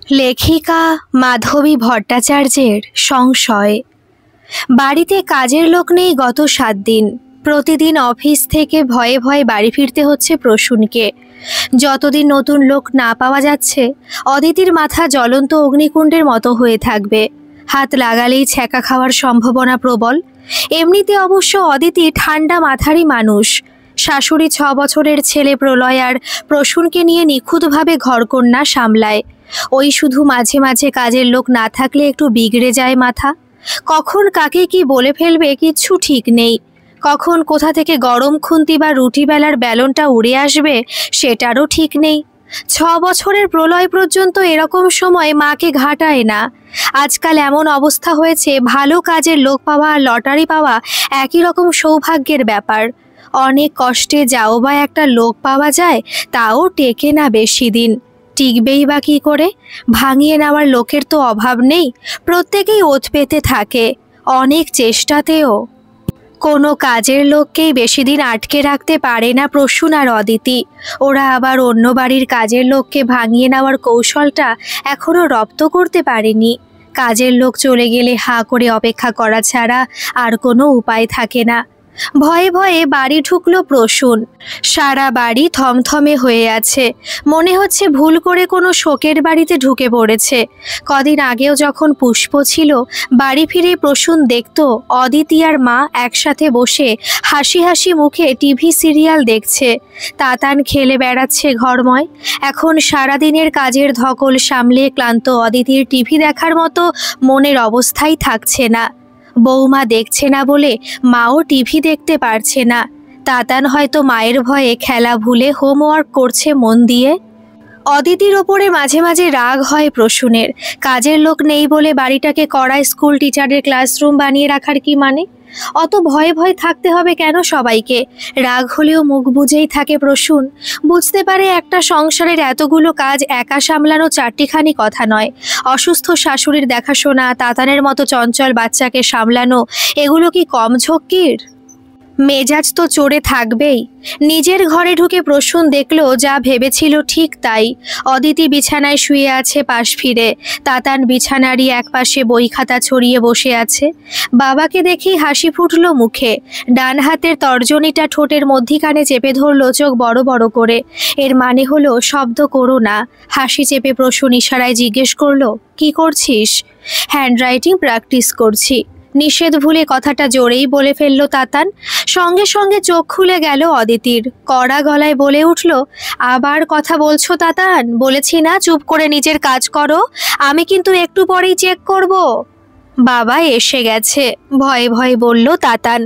লেখিকা মাধবী ভট্টাচার্যের সংশয়। বাড়িতে কাজের লোক নেই গত 7 দিন। প্রতিদিন অফিস থেকে ভয়ে ভয়ে বাড়ি ফিরতে হচ্ছে প্রসূনকে। যতদিন নতুন লোক না পাওয়া যাচ্ছে, অদিতির মাথা জ্বলন্ত অগ্নিকুণ্ডের মতো হয়ে থাকবে। হাত লাগালেই ছ্যাঁকা খাওয়ার সম্ভাবনা প্রবল। এমনিতে অবশ্য অদিতি ঠান্ডা মাথারই মানুষ। শাশুড়ি 6 বছরের ছেলে প্রলয় আর প্রসূনকে নিয়ে নিখুঁতভাবে ঘরকন্যা সামলায়। ওই শুধু মাঝে মাঝে কাজের লোক না থাকলে একটু বিগড়ে যায় মাথা। কখন কাকে কি বলে ফেলবে কিচ্ছু ঠিক নেই। কখন কোথা থেকে গরম খুন্তি বা রুটি বেলার ব্যালনটা উড়ে আসবে সেটারও ঠিক নেই। 6 বছরের প্রলয় পর্যন্ত এরকম সময় মাকে ঘাটায় না। আজকাল এমন অবস্থা হয়েছে, ভালো কাজের লোক পাওয়া আর লটারি পাওয়া একই রকম সৌভাগ্যের ব্যাপার। অনেক কষ্টে যাও বা একটা লোক পাওয়া যায়, তাও টেকে না বেশি দিন। টিকবেই বা কী করে? ভাঙিয়ে নেওয়ার লোকের তো অভাব নেই, প্রত্যেকেই ওত পেতে থাকে। অনেক চেষ্টাতেও কোনো কাজের লোককেই বেশি দিন আটকে রাখতে পারে না প্রসূন আর অদিতি। ওরা আবার অন্য বাড়ির কাজের লোককে ভাঙিয়ে নেওয়ার কৌশলটা এখনও রপ্ত করতে পারেনি। কাজের লোক চলে গেলে হাঁ করে অপেক্ষা করা ছাড়া আর কোনো উপায় থাকে না। ভয়ে ভয়ে বাড়ি ঢুকলো প্রসূন। সারা বাড়ি থমথমে হয়ে আছে, মনে হচ্ছে ভুল করে কোনো শোকের বাড়িতে ঢুকে পড়েছে। কদিন আগেও যখন পুষ্প ছিল, বাড়ি ফিরে প্রসূন দেখত অদিতি আর মা একসাথে বসে হাসি হাসি মুখে টিভি সিরিয়াল দেখছে। তাতান খেলে বেড়াচ্ছে ঘরময়। এখন সারাদিনের কাজের ধকল সামলে ক্লান্ত অদিতির টিভি দেখার মতো মনের অবস্থাই থাকছে না। বৌমা দেখছে না বলে মাও টিভি দেখতে পারছে না। তাতান হয়তো মায়ের ভয়ে খেলা ভুলে হোমওয়ার্ক করছে মন দিয়ে। অদিতির ওপরে মাঝে মাঝে রাগ হয় প্রসূনের। কাজের লোক নেই বলে বাড়িটাকে কড়া স্কুল টিচারের ক্লাসরুম বানিয়ে রাখার কি মানে? অত ভয়ে ভয়ে থাকতে হবে কেন সবাইকে? রাগ হলেও মুখ বুঝেই থাকে প্রসূন। বুঝতে পারে একটা সংসারের এতগুলো কাজ একা সামলানো চারটিখানি কথা নয়। অসুস্থ শাশুড়ির দেখাশোনা, তাতানের মতো চঞ্চল বাচ্চাকে সামলানো, এগুলো কি কম ঝক্কির? মেজাজ তো চড়ে থাকবেই। নিজের ঘরে ঢুকে প্রসূন দেখল যা ভেবেছিল ঠিক তাই। অদিতি বিছানায় শুয়ে আছে পাশ ফিরে। তাতান বিছানারই একপাশে বই খাতা ছড়িয়ে বসে আছে। বাবাকে দেখেই হাসি ফুটল মুখে। ডান হাতের তর্জনীটা ঠোঁটের মধ্যিখানে চেপে ধরল চোখ বড় বড় করে। এর মানে হলো শব্দ করো না। হাসি চেপে প্রসূন ইশারায় জিজ্ঞেস করলো, কি করছিস? হ্যান্ডরাইটিং প্র্যাকটিস করছি। নিষেধ ভুলে কথাটা জোরেই বলে ফেলল তাতান। সঙ্গে সঙ্গে চোখ খুলে গেল অদিতির। কড়া গলায় বলে উঠল, আবার কথা বলছো তাতান? বলেছি না চুপ করে নিজের কাজ করো, আমি কিন্তু একটু পরেই চেক করব। বাবা এসে গেছে, ভয়ে ভয়ে বলল তাতান।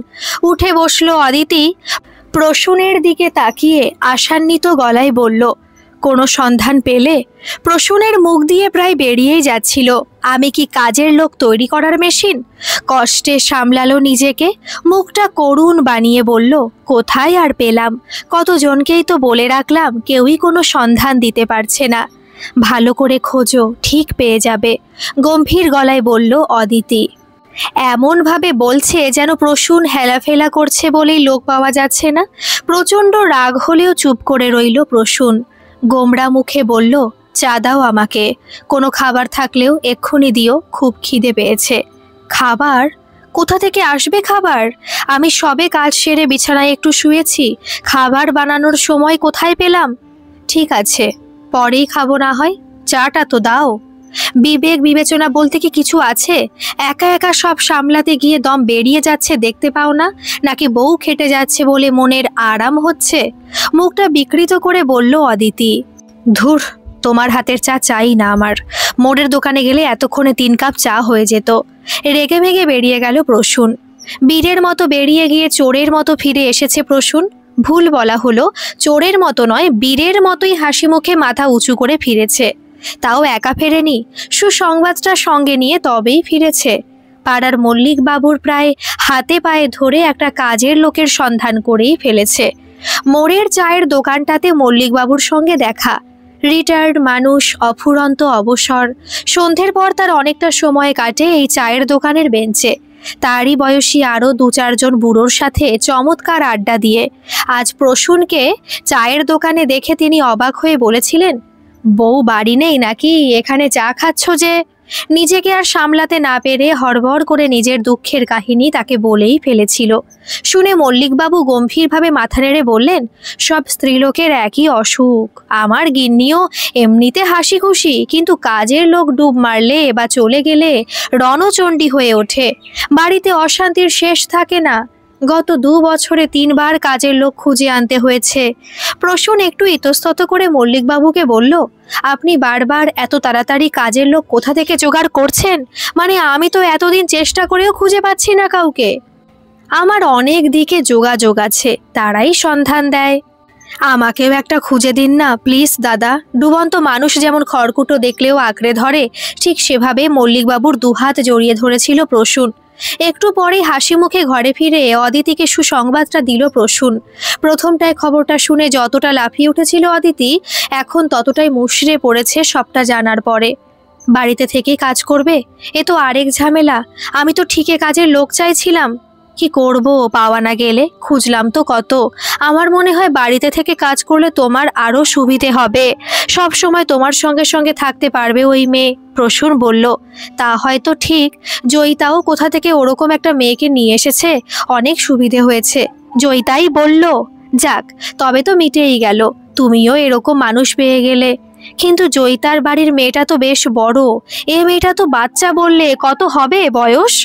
উঠে বসলো অদিতি। প্রসূনের দিকে তাকিয়ে আশান্বিত গলায় বলল, কোনো সন্ধান পেলে? প্রসূনের মুখ দিয়ে প্রায় বেরিয়েই যাচ্ছিল, আমি কি কাজের লোক তৈরি করার মেশিন? কষ্টে সামলালো নিজেকে। মুখটা করুণ বানিয়ে বলল, কোথায় আর পেলাম? কতজনকেই তো বলে রাখলাম, কেউই কোনো সন্ধান দিতে পারছে না। ভালো করে খোঁজো, ঠিক পেয়ে যাবে, গম্ভীর গলায় বলল অদিতি। এমনভাবে বলছে যেন প্রসূন হেলাফেলা করছে বলেই লোক পাওয়া যাচ্ছে না। প্রচণ্ড রাগ হলেও চুপ করে রইল প্রসূন। গোমড়া মুখে বলল, চা দাও আমাকে। কোনো খাবার থাকলেও এক্ষুনি দিও, খুব খিদে পেয়েছে। খাবার? কোথা থেকে আসবে খাবার? আমি সবে কাজ সেরে বিছানায় একটু শুয়েছি, খাবার বানানোর সময় কোথায় পেলাম? ঠিক আছে, পরেই খাবো না হয়, চাটা তো দাও। বিবেক বিবেচনা বলতে কি কিছু আছে? একা একা সব সামলাতে গিয়ে দম বেরিয়ে যাচ্ছে দেখতে পাও না? নাকি বউ খেটে যাচ্ছে বলে মনের আরাম হচ্ছে? মুখটা বিকৃত করে বলল অদিতি। ধুর, তোমার হাতের চা চাই না আমার। মোড়ের দোকানে গেলে এতক্ষণে 3 কাপ চা হয়ে যেত। রেগে মেগে বেরিয়ে গেল প্রসূন। বীরের মতো বেরিয়ে গিয়ে চোরের মতো ফিরে এসেছে প্রসূন। ভুল বলা হলো, চোরের মতো নয়, বীরের মতোই হাসি মুখে মাথা উঁচু করে ফিরেছে। তাও একা ফেরেনি, সুসংবাদটা সঙ্গে নিয়ে তবেই ফিরেছে। পাড়ার মল্লিক বাবুর প্রায় হাতে পায়ে ধরে একটা কাজের লোকের সন্ধান করেই ফেলেছে। মোড়ের চায়ের দোকানটাতে মল্লিকবাবুর সঙ্গে দেখা। রিটায়ার্ড মানুষ, অফুরন্ত অবসর। সন্ধ্যের পর তার অনেকটা সময় কাটে এই চায়ের দোকানের বেঞ্চে। তারই বয়সী আরও 2-4 জন বুড়োর সাথে চমৎকার আড্ডা দিয়ে। আজ প্রসূনকে চায়ের দোকানে দেখে তিনি অবাক হয়ে বলেছিলেন, বউ বাড়ি নেই নাকি? এখানে চা খাচ্ছ যে? নিজেকে আর সামলাতে না পেরে হড়বড় করে নিজের দুঃখের কাহিনী তাকে বলেই ফেলেছিল। শুনে মল্লিকবাবু গম্ভীরভাবে মাথা নেড়ে বললেন, সব স্ত্রীলোকের একই অসুখ। আমার গিন্নিও এমনিতে হাসি খুশি, কিন্তু কাজের লোক ডুব মারলে বা চলে গেলে রণচণ্ডী হয়ে ওঠে। বাড়িতে অশান্তির শেষ থাকে না। গত 2 বছরে 3 বার কাজের লোক খুঁজে আনতে হয়েছে। প্রসূন একটু ইতস্তত করে মল্লিকবাবুকে বলল, আপনি বারবার এত তাড়াতাড়ি কাজের লোক কোথা থেকে জোগাড় করছেন? মানে আমি তো এতদিন চেষ্টা করেও খুঁজে পাচ্ছি না কাউকে। আমার অনেক দিকে যোগাযোগ আছে, তারাই সন্ধান দেয়। আমাকেও একটা খুঁজে দিন না প্লিজ দাদা। ডুবন্ত মানুষ যেমন খড়কুটো দেখলেও আঁকড়ে ধরে, ঠিক সেভাবে মল্লিকবাবুর দুহাত জড়িয়ে ধরেছিল প্রসূন। একটু পরে হাসি মুখে ঘরে ফিরে অদিতিকে সুসংবাদটা দিল প্রসূন। প্রথমটায় খবরটা শুনে যতটা লাফিয়ে উঠেছিল অদিতি, এখন ততটাই মুষড়ে পড়েছে সবটা জানার পরে। বাড়িতে থেকেই কাজ করবে? এ তো আরেক ঝামেলা। আমি তো ঠিকই কাজের লোক চাইছিলাম। কি করব পাওয়া না গেলে? খুঁজলাম তো কত। আমার মনে হয় বাড়িতে থেকে কাজ করলে তোমার আরও সুবিধে হবে। সব সময় তোমার সঙ্গে সঙ্গে থাকতে পারবে ওই মেয়ে। প্রসূন বলল, তা হয়তো ঠিক। জয়িতাও কোথা থেকে ওরকম একটা মেয়েকে নিয়ে এসেছে, অনেক সুবিধে হয়েছে। জয়িতাই বলল, যাক তবে তো মিটেই গেল, তুমিও এরকম মানুষ পেয়ে গেলে। কিন্তু জয়িতার বাড়ির মেয়েটা তো বেশ বড়। এ মেয়েটা তো বাচ্চা, বললে কত হবে বয়স?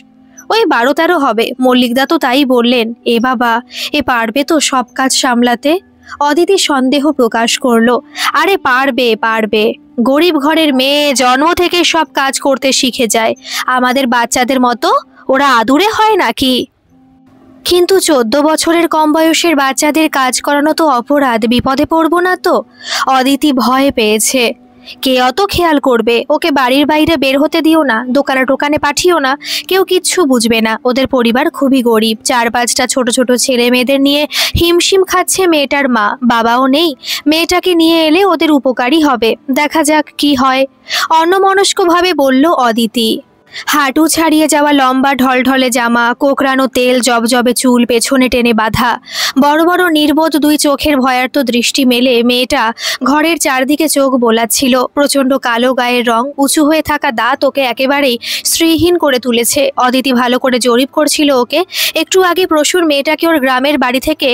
ওই 12-13 হবে। মল্লিকদা তো তাই বললেন। এ বাবা, এ পারবে তো সব কাজ সামলাতে? অদিতি সন্দেহ প্রকাশ করলো। আরে পারবে পারবে, গরিব ঘরের মেয়ে জন্ম থেকে সব কাজ করতে শিখে যায়। আমাদের বাচ্চাদের মতো ওরা আদুরে হয় নাকি? কিন্তু 14 বছরের কম বয়সের বাচ্চাদের কাজ করানো তো অপরাধ। বিপদে পড়বো না তো? অদিতি ভয় পেয়েছে। কে অত খেয়াল করবে? ওকে বাড়ির বাইরে বের হতে দিও না, দোকানে টোকানে পাঠিও না। কেউ কিচ্ছু বুঝবে না। ওদের পরিবার খুবই গরিব। 4-5টা ছোট ছোট ছেলে মেয়েদের নিয়ে হিমশিম খাচ্ছে মেয়েটার মা। বাবাও নেই। মেয়েটাকে নিয়ে এলে ওদের উপকারী হবে। দেখা যাক কি হয়, অন্যমনস্কভাবে বলল অদিতি। হাঁটু ছাড়িয়ে যাওয়া লম্বা ঢলঢলে জামা, কোকড়ানো তেল জবজবে চুল পেছনে টেনে বাঁধা, বড় বড় নির্বোধ 2 চোখের ভয়ার্ত দৃষ্টি মেলে মেয়েটা ঘরের চারদিকে চোখ বোলাচ্ছিল। প্রচণ্ড কালো গায়ের রং, উঁচু হয়ে থাকা দাঁত ওকে একেবারেই স্ত্রীহীন করে তুলেছে। অদিতি ভালো করে জরিপ করছিল ওকে। একটু আগে প্রসূন মেয়েটাকে ওর গ্রামের বাড়ি থেকে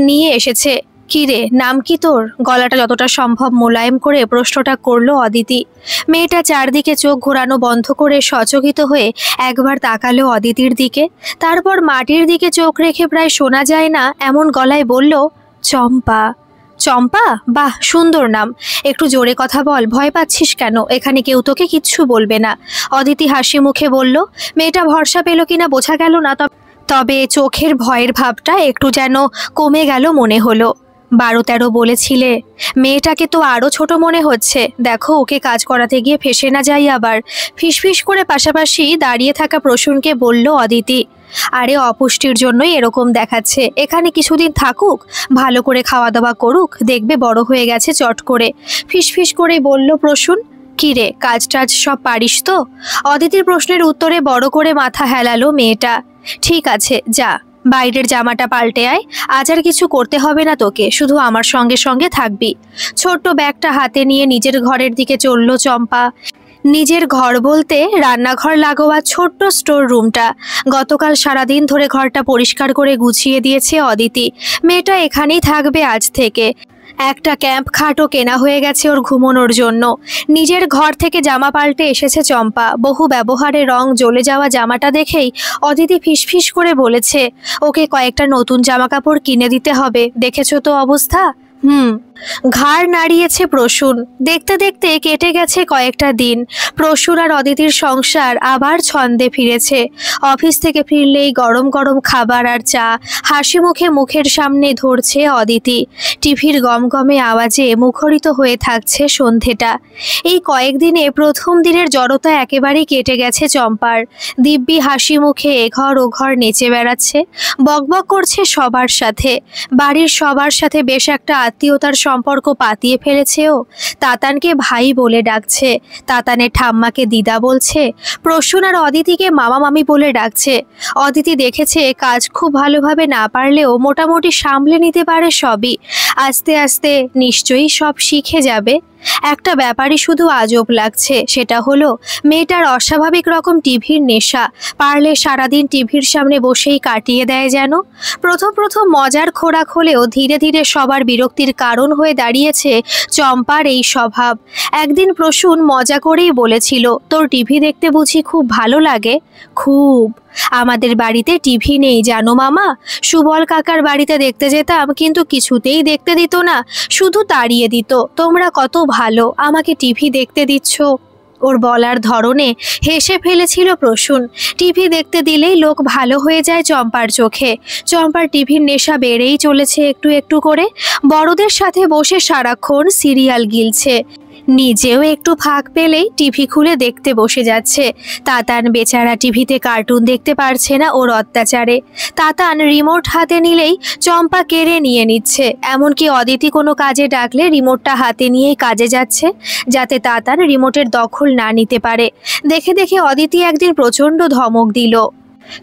নিয়ে এসেছে। কি রে, নাম কি তোর? গলাটা যতটা সম্ভব মোলায়েম করে প্রশ্নটা করলো অদিতি। মেয়েটা চারদিকে চোখ ঘোরানো বন্ধ করে সচকিত হয়ে একবার তাকালো অদিতির দিকে, তারপর মাটির দিকে চোখ রেখে প্রায় শোনা যায় না এমন গলায় বলল, চম্পা। চম্পা? বাহ, সুন্দর নাম। একটু জোরে কথা বল, ভয় পাচ্ছিস কেন? এখানে কেউ তোকে কিচ্ছু বলবে না। অদিতি হাসি মুখে বলল। মেয়েটা ভরসা পেল কিনা বোঝা গেল না, তবে চোখের ভয়ের ভাবটা একটু যেন কমে গেল মনে হলো। 12-13 বলেছিলে? মেয়েটাকে তো আরও ছোট মনে হচ্ছে। দেখো ওকে কাজ করাতে গিয়ে ফেসে না যাই আবার। ফিসফিস করে পাশাপাশি দাঁড়িয়ে থাকা প্রসূনকে বলল অদিতি। আরে অপুষ্টির জন্যই এরকম দেখাচ্ছে। এখানে কিছুদিন থাকুক, ভালো করে খাওয়া দাওয়া করুক, দেখবে বড় হয়ে গেছে চট করে। ফিসফিস করে বলল প্রসূন। কি রে, কাজ টাজ সব পারিস তো? অদিতির প্রশ্নের উত্তরে বড় করে মাথা হেলালো মেয়েটা। ঠিক আছে, যা বাইরের জামাটা পাল্টে আয়। আজ আর কিছু করতে হবে না তোকে, শুধু আমার সঙ্গে সঙ্গে থাকবি। ছোট্ট ব্যাগটা হাতে নিয়ে নিজের ঘরের দিকে চলল চম্পা। নিজের ঘর বলতে রান্নাঘর লাগোয়া ছোট্ট স্টোর রুমটা। গতকাল সারাদিন ধরে ঘরটা পরিষ্কার করে গুছিয়ে দিয়েছে অদিতি। মেয়েটা এখানেই থাকবে আজ থেকে। একটা ক্যাম্প খাটও কেনা হয়ে গেছে ওর ঘুমোনোর জন্য। নিজের ঘর থেকে জামা পাল্টে এসেছে চম্পা। বহু ব্যবহারে রং জ্বলে যাওয়া জামাটা দেখেই অদিতি ফিসফিস করে বলেছে, ওকে কয়েকটা নতুন জামা কাপড় কিনে দিতে হবে। দেখেছো তো অবস্থা? ঘাড় নাড়িয়েছে প্রসূন। দেখতে দেখতে কেটে গেছে কয়েকটা দিন। প্রসূন আর অদিতির সংসার আবার ছন্দে ফিরেছে। অফিস থেকে ফিরলেই গরম গরম খাবার আর চা হাসি মুখে মুখের সামনে ধরছে অদিতি। টিভির গমগমে আওয়াজে মুখরিত হয়ে থাকছে সন্ধেটা। এই কয়েকদিনে প্রথম দিনের জড়তা একেবারেই কেটে গেছে চম্পার। দিব্যি হাসি মুখে এঘর ওঘর নেচে বেড়াচ্ছে, বকবক করছে সবার সাথে। বাড়ির সবার সাথে বেশ একটা আত্মীয়তার সম্পর্ক পাতিয়ে ফেলেছে ও। তাতানকে ভাই বলে ডাকছে, তাতানের ঠাম্মাকে দিদা বলছে, প্রসূন আর অদিতিকে মামা মামি বলে ডাকছে। অদিতি দেখেছে কাজ খুব ভালোভাবে না পারলেও মোটামুটি সামলে নিতে পারে সবই। আস্তে আস্তে নিশ্চয়ই সব শিখে যাবে। একটা ব্যাপারই শুধু আজব লাগছে, সেটা হলো মেয়েটার অস্বাভাবিক রকম টিভির নেশা। পারলে সারাদিন টিভির সামনে বসেই কাটিয়ে দেয় যেন। প্রথম প্রথম মজার খোরাক হলেও ধীরে ধীরে সবার বিরক্তির কারণ হয়ে দাঁড়িয়েছে চম্পার এই স্বভাব। একদিন প্রসূন মজা করেই বলেছিল, তোর টিভি দেখতে বুঝি খুব ভালো লাগে? খুব। আমাদের বাড়িতে টিভি নেই জানো মামা। সুবল কাকার বাড়িতে দেখতে যেতাম, কিন্তু কিছুতেই দেখতে দিত না, শুধু তাড়িয়ে দিত। তোমরা কত ভালো, আমাকে টিভি দেখতে দিচ্ছ। ওর বলার ধরনে হেসে ফেলেছিল প্রসূন। টিভি দেখতে দিলেই লোক ভালো হয়ে যায় চম্পার চোখে। চম্পার টিভির নেশা বেড়েই চলেছে একটু একটু করে। বড়দের সাথে বসে সারাক্ষণ সিরিয়াল গিলছে, নিজেও একটু ফাঁক পেলেই টিভি খুলে দেখতে বসে যাচ্ছে। তাতান বেচারা টিভিতে কার্টুন দেখতে পারছে না ওর অত্যাচারে। তাতান রিমোট হাতে নিলেই চম্পা কেড়ে নিয়ে নিচ্ছে। এমনকি অদিতি কোনো কাজে ডাকলে রিমোটটা হাতে নিয়েই কাজে যাচ্ছে, যাতে তাতান রিমোটের দখল না নিতে পারে। দেখে দেখে অদিতি একদিন প্রচণ্ড ধমক দিল,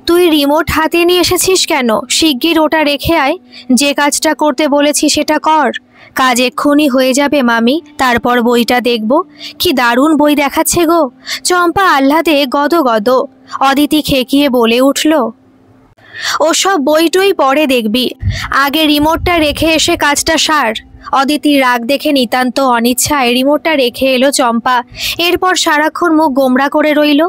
তুই রিমোট হাতে নিয়ে এসেছিস কেন? শিগগির ওটা রেখে আয়। যে কাজটা করতে বলেছি সেটা কর। কাজ এক্ষুনি হয়ে যাবে মামি, তারপর বইটা দেখব। কি দারুণ বই দেখাচ্ছে গো। চম্পা আহ্লাদে গদগদ। অদিতি খেকিয়ে বলে উঠল, ওসব বইটই পরে দেখবি, আগে রিমোটটা রেখে এসে কাজটা সার। অদিতির রাগ দেখে নিতান্ত অনিচ্ছায় রিমোটটা রেখে এলো চম্পা। এরপর সারাক্ষণ মুখ গোমড়া করে রইল।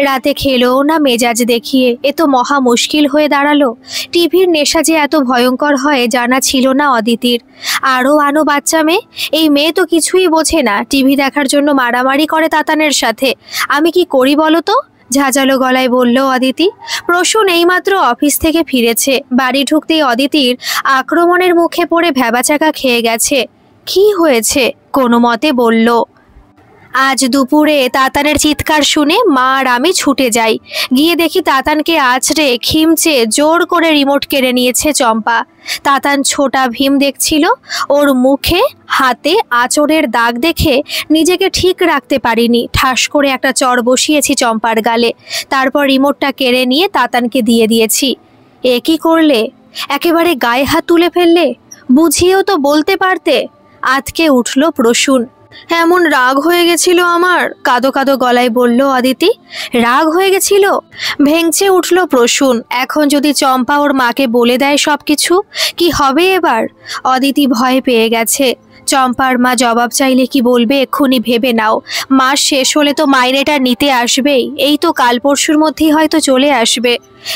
রাতে খেলেও না মেজাজ দেখিয়ে। এ তো মহা মুশকিল হয়ে দাঁড়ালো। টিভির নেশা যে এত ভয়ঙ্কর হয় জানা ছিল না অদিতির। আরও আনো বাচ্চা মেয়ে। এই মেয়ে তো কিছুই বোঝে না, টিভি দেখার জন্য মারামারি করে তাতানের সাথে। আমি কি করি বলো তো? ঝাঁঝালো গলায় বলল অদিতি। প্রসূন এইমাত্র অফিস থেকে ফিরেছে। বাড়ি ঢুকতেই অদিতির আক্রমণের মুখে পড়ে ভ্যাবাচাকা খেয়ে গেছে। কি হয়েছে কোনো মতে বলল। আজ দুপুরে তাতানের চিৎকার শুনে মা আর আমি ছুটে যাই। গিয়ে দেখি তাতানকে আছড়ে খিমচে জোর করে রিমোট কেড়ে নিয়েছে চম্পা। তাতান ছোটা ভীম দেখছিল। ওর মুখে হাতে আঁচড়ের দাগ দেখে নিজেকে ঠিক রাখতে পারিনি। ঠাস করে একটা চড় বসিয়েছি চম্পার গালে। তারপর রিমোটটা কেড়ে নিয়ে তাতানকে দিয়ে দিয়েছি। এ কি করলে? একেবারে গায়ে হাত তুলে ফেললে। বুঝিয়েও তো বলতে পারতে। আতকে উঠল প্রসূন। এমন রাগ হয়ে গেছিল আমার, কাঁদো কাঁদো গলায় বলল অদিতি। রাগ হয়ে গেছিল? ভেঙচে উঠল প্রসূন। এখন যদি চম্পা ওর মাকে বলে দেয় সব কিছু, কি হবে এবার? অদিতি ভয় পেয়ে গেছে। চম্পার মা জবাব চাইলে কি বলবে এক্ষুনি ভেবে নাও। মাস শেষ হলে তো মাইনেটা নিতে আসবেই। এই তো কাল পরশুর মধ্যেই হয়তো চলে আসবে।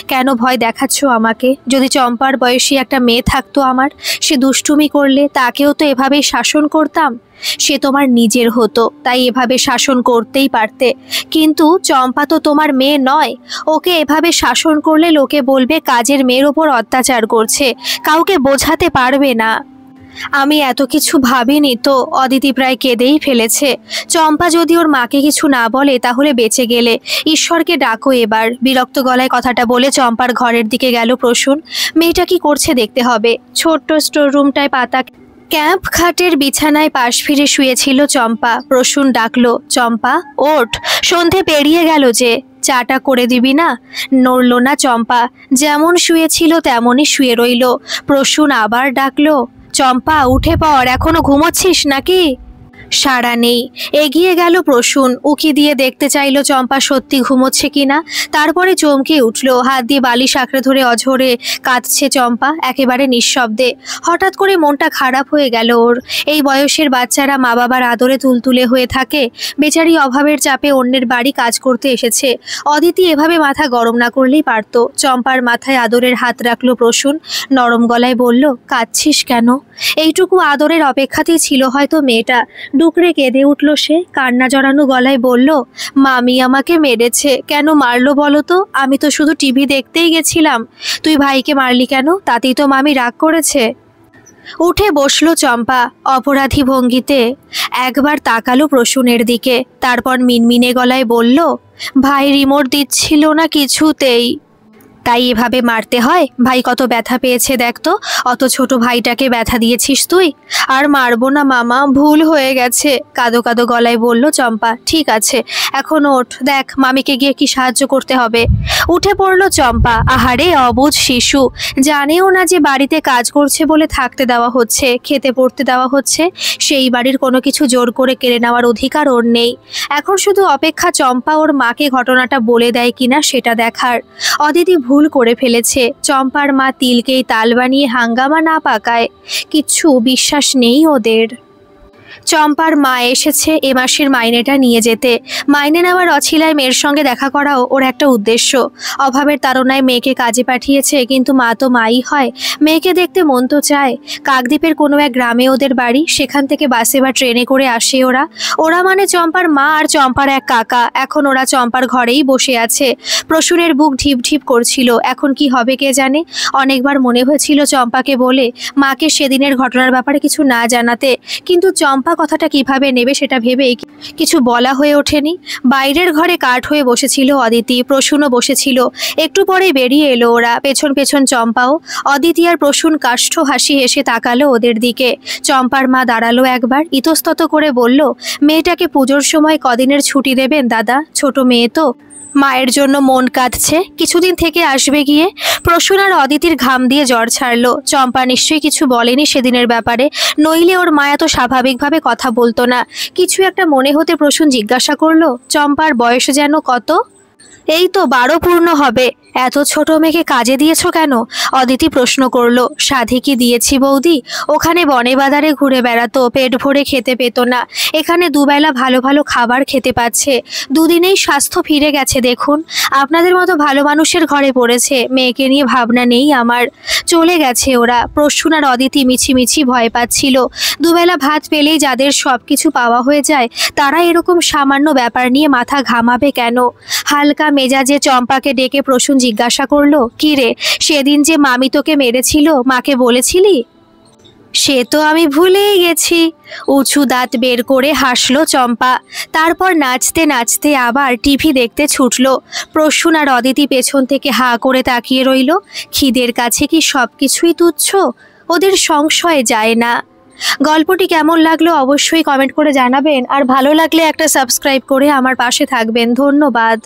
কেন ভয় দেখাচ্ছ আমাকে? যদি চম্পার বয়সী একটা মেয়ে থাকতো আমার, সে দুষ্টুমি করলে তাকেও তো এভাবেই শাসন করতাম। সে তোমার নিজের হতো, তাই এভাবে শাসন করতেই পারতে। কিন্তু চম্পা তো তোমার মেয়ে নয়। ওকে এভাবে শাসন করলে লোকে বলবে কাজের মেয়ের ওপর অত্যাচার করছে, কাউকে বোঝাতে পারবে না। আমি এত কিছু ভাবিনি তো। অদিতি প্রায় কেঁদেই ফেলেছে। চম্পা যদি ওর মাকে কিছু না বলে তাহলে বেঁচে গেলে। ঈশ্বরকে ডাকো এবার। বিরক্ত গলায় কথাটা বলে চম্পার ঘরের দিকে গেল প্রসূন। মেয়েটা কি করছে দেখতে হবে। ছোট্ট স্টোর রুমটায় পাতা ক্যাম্প খাটের বিছানায় পাশ ফিরে শুয়েছিল চম্পা। প্রসূন ডাকলো, চম্পা ওঠ, সন্ধে পেরিয়ে গেল যে, চাটা করে দিবি না? নড়ল না চম্পা। যেমন শুয়েছিল তেমনই শুয়ে রইল। প্রসূন আবার ডাকলো, চম্পা উঠে পড়, এখনো ঘুমোচ্ছিস নাকি? সাড়া নেই। এগিয়ে গেল প্রসূন। উকি দিয়ে দেখতে চাইল চম্পা সত্যি ঘুমোচ্ছে কিনা। তারপরে চমকে উঠল। হাত দিয়ে বালিশ আঁকড়ে ধরে অঝরে কাঁদছে চম্পা, একেবারে নিঃশব্দে। হঠাৎ করে মনটা খারাপ হয়ে গেল ওর। এই বয়সের বাচ্চারা মা বাবার আদরে তুলতুলে হয়ে থাকে। বেচারি অভাবের চাপে অন্যের বাড়ি কাজ করতে এসেছে। অদিতি এভাবে মাথা গরম না করলেই পারত। চম্পার মাথায় আদরের হাত রাখলো প্রসূন। নরম গলায় বলল, কাঁদছিস কেন? এইটুকু আদরের অপেক্ষাতেই ছিল হয়তো মেয়েটা। ডুকরে কেঁদে উঠল সে। কান্না জড়ানো গলায় বলল, মামি আমাকে মেরেছে। কেন মারলো বলো তো? আমি তো শুধু টিভি দেখতেই গেছিলাম। তুই ভাইকে মারলি কেন? তাতেই তো মামি রাগ করেছে। উঠে বসলো চম্পা অপরাধী ভঙ্গিতে। একবার তাকালো প্রসূনের দিকে, তারপর মিনমিনে গলায় বলল, ভাই রিমোট দিচ্ছিল না কিছুতেই। তাই এভাবে মারতে হয়? ভাই কত ব্যথা পেয়েছে দেখ তো, অত ছোট ভাইটাকে ব্যথা দিয়েছিস তুই। আর মারবো না মামা, ভুল হয়ে গেছে, কাঁদো কাঁদো গলায় বলল চম্পা। ঠিক আছে, এখন ওঠ, দেখ মামিকে গিয়ে কি সাহায্য করতে হবে। উঠে পড়ল চম্পা। আহারে অবুঝ শিশু, জানেও না যে বাড়িতে কাজ করছে বলে থাকতে দেওয়া হচ্ছে, খেতে পড়তে দেওয়া হচ্ছে, সেই বাড়ির কোনো কিছু জোর করে কেড়ে নেওয়ার অধিকার ওর নেই। এখন শুধু অপেক্ষা চম্পা ওর মাকে ঘটনাটা বলে দেয় কিনা সেটা দেখার। অদিতি ভুল করে ফেলেছে, চম্পার মা তিলকেই তাল বানিয়ে হাঙ্গামা না পাকায়। কিচ্ছু বিশ্বাস নেই ওদের। চম্পার মা এসেছে এ মাসের মাইনেটা নিয়ে যেতে। মাইনে নেওয়ার অছিলায় মেয়ের সঙ্গে দেখা করাও ওর একটা উদ্দেশ্য। অভাবের তাড়নায় মেয়েকে কাজে পাঠিয়েছে, কিন্তু মা তো মাই হয়, মেয়েকে দেখতে মন তো চায়। কাকদ্বীপের কোনো এক গ্রামে ওদের বাড়ি, সেখান থেকে বাসে বা ট্রেনে করে আসে ওরা। ওরা মানে চম্পার মা আর চম্পার এক কাকা। এখন ওরা চম্পার ঘরেই বসে আছে। প্রসূনের বুক ঢিপ ঢিপ করছিল, এখন কি হবে কে জানে। অনেকবার মনে হয়েছিল চম্পাকে বলে মাকে সেদিনের ঘটনার ব্যাপারে কিছু না জানাতে, কিন্তু চম্পা কথাটা কিভাবে নেবে সেটা ভেবেই কিছু বলা হয়ে ওঠেনি। বাইরের ঘরে কাঠ হয়ে বসেছিল অদিতি, প্রসূনও বসেছিল। একটু পরে বেরিয়ে এলো ওরা, পেছন পেছন চম্পাও। অদিতি আর প্রসূন কাষ্ঠ হাসি হেসে তাকালো ওদের দিকে। চম্পার মা দাঁড়ালো একবার, ইতস্তত করে বলল, মেয়েটাকে পুজোর সময় কদিনের ছুটি দেবেন দাদা, ছোট মেয়ে তো, মায়ের জন্য মন কাঁদছে, কিছুদিন থেকে আসবে গিয়ে। প্রসূন আর অদিতির ঘাম দিয়ে জ্বর ছাড়লো। চম্পা নিশ্চয়ই কিছু বলেনি সেদিনের ব্যাপারে, নইলে ওর মা এত স্বাভাবিকভাবে কথা বলতো না। কিছু একটা মনে হতে প্রসূন জিজ্ঞাসা করলো, চম্পার বয়স যেন কত? এই তো 12 পূর্ণ হবে। এত ছোট মেয়েকে কাজে দিয়েছো কেন? অদিতি প্রশ্ন করলো। সাধে কি দিয়েছি বৌদি, ওখানে বনে বাজারে ঘুরে বেড়াতো, পেট ভরে খেতে পেত না, এখানে দুবেলা ভালো ভালো খাবার খেতে পাচ্ছে। দুদিনেই স্বাস্থ্য ফিরে গেছে দেখুন। আপনাদের মতো ভালো মানুষের ঘরে পড়েছে, মেয়েকে নিয়ে ভাবনা নেই আমার। চলে গেছে ওরা। প্রসূন আর অদিতি মিছিমিছি ভয় পাচ্ছিল। দুবেলা ভাত পেলেই যাদের সব কিছু পাওয়া হয়ে যায়, তারা এরকম সামান্য ব্যাপার নিয়ে মাথা ঘামাবে কেন? হালকা মেজাজে চম্পাকে ডেকে প্রসূন জিজ্ঞাসা করলো, কি রে, সেদিন যে মামি তোকে মেরেছিল, মাকে বলেছিলি? সে তো আমি ভুলেই গেছি। উঁচু দাঁত বের করে হাসলো চম্পা। তারপর নাচতে নাচতে আবার টিভি দেখতে ছুটল। প্রসূন আর অদিতি পেছন থেকে হা করে তাকিয়ে রইল। খিদের কাছে কি সব কিছুই তুচ্ছ? ওদের সংশয় যায় না। গল্পটি কেমন লাগলো অবশ্যই কমেন্ট করে জানাবেন, আর ভালো লাগলে একটা সাবস্ক্রাইব করে আমার পাশে থাকবেন। ধন্যবাদ।